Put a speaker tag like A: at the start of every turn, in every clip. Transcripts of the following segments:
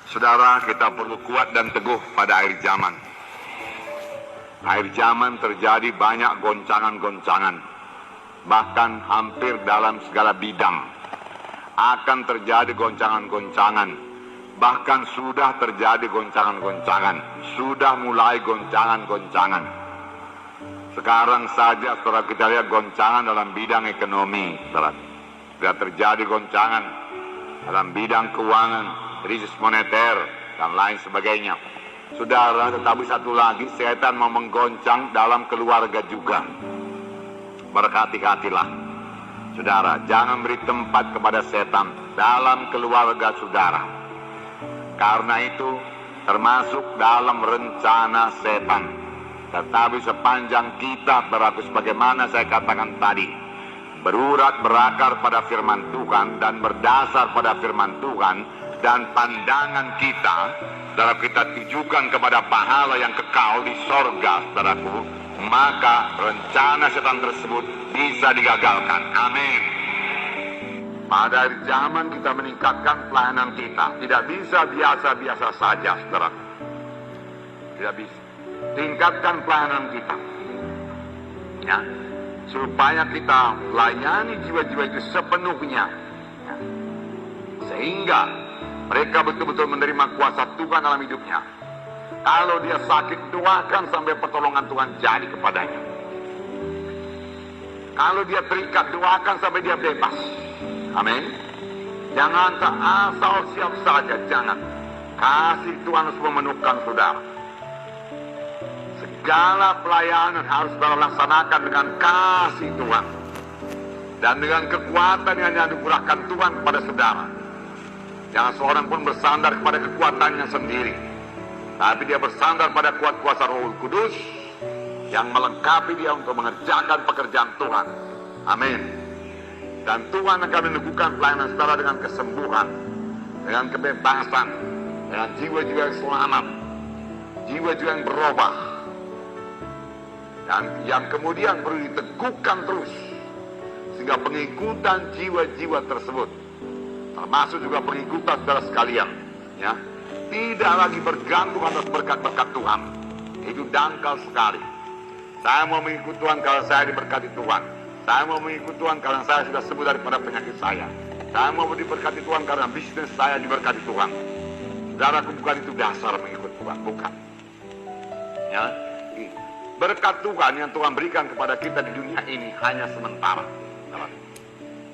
A: Saudara, kita perlu kuat dan teguh pada akhir zaman. Akhir zaman terjadi banyak goncangan-goncangan. Bahkan hampir dalam segala bidang akan terjadi goncangan-goncangan. Bahkan sudah terjadi goncangan-goncangan. Sudah mulai goncangan-goncangan. Sekarang saja saudara, kita lihat goncangan dalam bidang ekonomi. Saudara, sudah terjadi goncangan dalam bidang keuangan, krisis moneter, dan lain sebagainya. Saudara, tetapi satu lagi, setan mau menggoncang dalam keluarga juga. Berhati-hatilah. Saudara, jangan beri tempat kepada setan dalam keluarga saudara. Karena itu termasuk dalam rencana setan. Tetapi sepanjang kita berlaku sebagaimana saya katakan tadi, berurat berakar pada firman Tuhan dan berdasar pada firman Tuhan, dan pandangan kita dalam kita tujukan kepada pahala yang kekal di sorga, saudaraku, maka rencana setan tersebut bisa digagalkan. Amin. Pada akhir zaman kita meningkatkan pelayanan kita. Tidak bisa biasa-biasa saja, saudaraku. Tidak bisa. Tingkatkan pelayanan kita, ya, supaya kita layani jiwa-jiwa itu sepenuhnya, ya, sehingga mereka betul-betul menerima kuasa Tuhan dalam hidupnya. Kalau dia sakit, doakan sampai pertolongan Tuhan jadi kepadanya. Kalau dia terikat, doakan sampai dia bebas. Amin. Jangan asal siap saja, jangan. Kasih Tuhan harus memenuhkan saudara. Segala pelayanan harus dilaksanakan dengan kasih Tuhan dan dengan kekuatan yang dianugerahkan Tuhan kepada saudara. Jangan seorang pun bersandar kepada kekuatannya sendiri, tapi dia bersandar pada kuasa Roh Kudus yang melengkapi dia untuk mengerjakan pekerjaan Tuhan. Amin. Dan Tuhan akan meneguhkan pelayanan saudara dengan kesembuhan, dengan kebebasan, dengan jiwa-jiwa yang selamat, jiwa-jiwa yang berubah, dan yang kemudian perlu diteguhkan terus, sehingga pengikutan jiwa-jiwa tersebut, termasuk juga pengikutan saudara sekalian, ya, tidak lagi bergantung atas berkat-berkat Tuhan. Itu dangkal sekali. Saya mau mengikut Tuhan kalau saya diberkati Tuhan. Saya mau mengikut Tuhan karena saya sudah sembuh daripada penyakit saya. Saya mau diberkati Tuhan karena bisnis saya diberkati Tuhan. Saudaraku, bukan itu dasar mengikut Tuhan, bukan. Ya, berkat Tuhan yang Tuhan berikan kepada kita di dunia ini hanya sementara.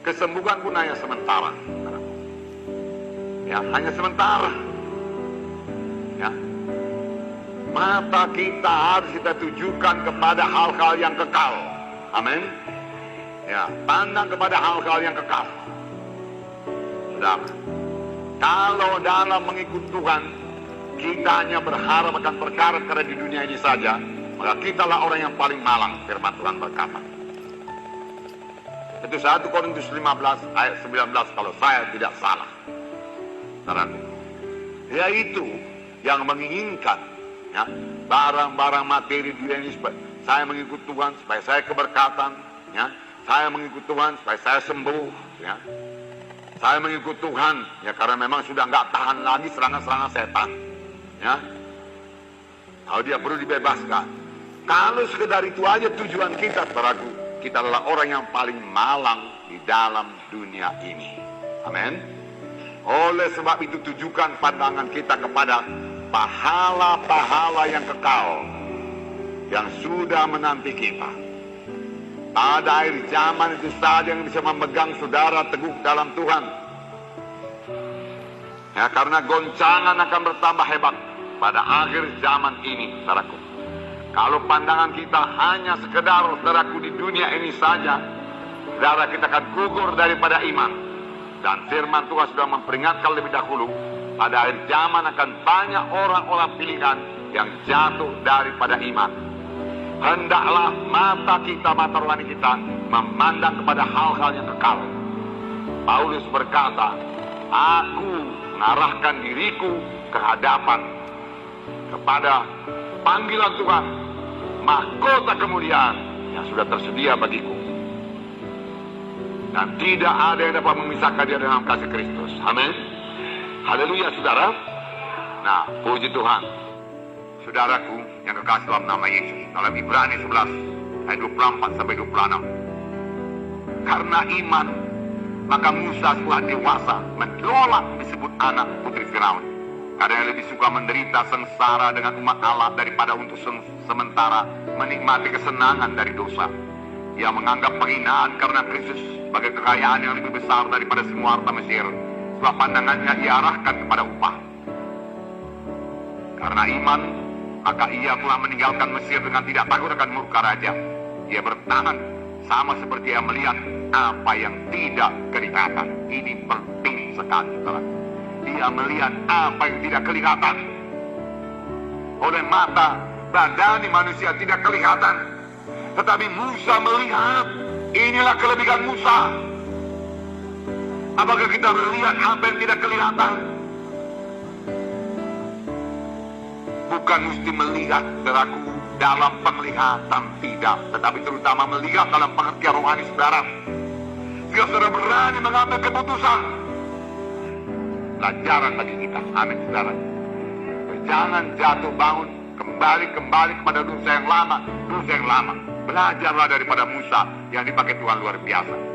A: Kesembuhan pun hanya sementara. Ya, hanya sementara. Ya. Mata kita harus kita tujukan kepada hal-hal yang kekal. Amin. Ya, pandang kepada hal-hal yang kekal. Saudara, kalau dalam mengikut Tuhan kita hanya berharap akan perkara-perkara di dunia ini saja, maka kitalah orang yang paling malang. Firman Tuhan berkata. Itu 1 Korintus 15 ayat 19 kalau saya tidak salah. Saudaraku, yaitu yang menginginkan, ya, barang-barang materi dunia ini supaya saya mengikut Tuhan, supaya saya keberkatan, ya, saya mengikut Tuhan supaya saya sembuh, ya, saya mengikut Tuhan, ya, karena memang sudah nggak tahan lagi serangan-serangan setan, ya. Kalau dia perlu dibebaskan. Kalau sekedar itu aja tujuan kita, saudaraku, kita adalah orang yang paling malang di dalam dunia ini. Amin. Oleh sebab itu tujukan pandangan kita kepada pahala-pahala yang kekal yang sudah menanti kita. Pada akhir zaman itu saja yang bisa memegang saudara teguh dalam Tuhan. Ya, karena goncangan akan bertambah hebat pada akhir zaman ini, saudaraku. Kalau pandangan kita hanya sekedar, saudaraku, di dunia ini saja, saudara, kita akan gugur daripada iman. Dan firman Tuhan sudah memperingatkan lebih dahulu, pada akhir zaman akan banyak orang-orang pilihan yang jatuh daripada iman. Hendaklah mata kita, mata rohani kita, memandang kepada hal-hal yang kekal. Paulus berkata, aku mengarahkan diriku ke hadapan kepada panggilan Tuhan, mahkota kemuliaan yang sudah tersedia bagiku. Dan tidak ada yang dapat memisahkan dia dengan kasih Kristus. Amin. Haleluya, saudara. Nah, puji Tuhan. Saudaraku yang kekasih dalam nama Yesus, dalam Ibrani 11 ayat 24 sampai 26. Karena iman, maka Musa setelah dewasa menolak disebut anak putri Firaun. Karena yang lebih suka menderita sengsara dengan umat Allah daripada untuk sementara menikmati kesenangan dari dosa. Ia menganggap penghinaan karena Kristus sebagai kekayaan yang lebih besar daripada semua harta Mesir, sebab pandangannya diarahkan kepada upah. Karena iman, maka ia telah meninggalkan Mesir dengan tidak takut akan murka raja. Ia bertahan sama seperti ia melihat apa yang tidak kelihatan. Ini penting sekali, saudara. Dia melihat apa yang tidak kelihatan. Oleh mata badani manusia tidak kelihatan, tetapi Musa melihat. Inilah kelebihan Musa. Apakah kita melihat apa yang tidak kelihatan? Bukan mesti melihat, saudaraku, dalam penglihatan, tidak, tetapi terutama melihat dalam pengertian rohani saudara. Jika saudara berani mengambil keputusan, pelajaran bagi kita. Amin, saudara. Jangan jatuh bangun kembali kepada dosa yang lama. Belajarlah daripada Musa yang dipakai Tuhan luar biasa.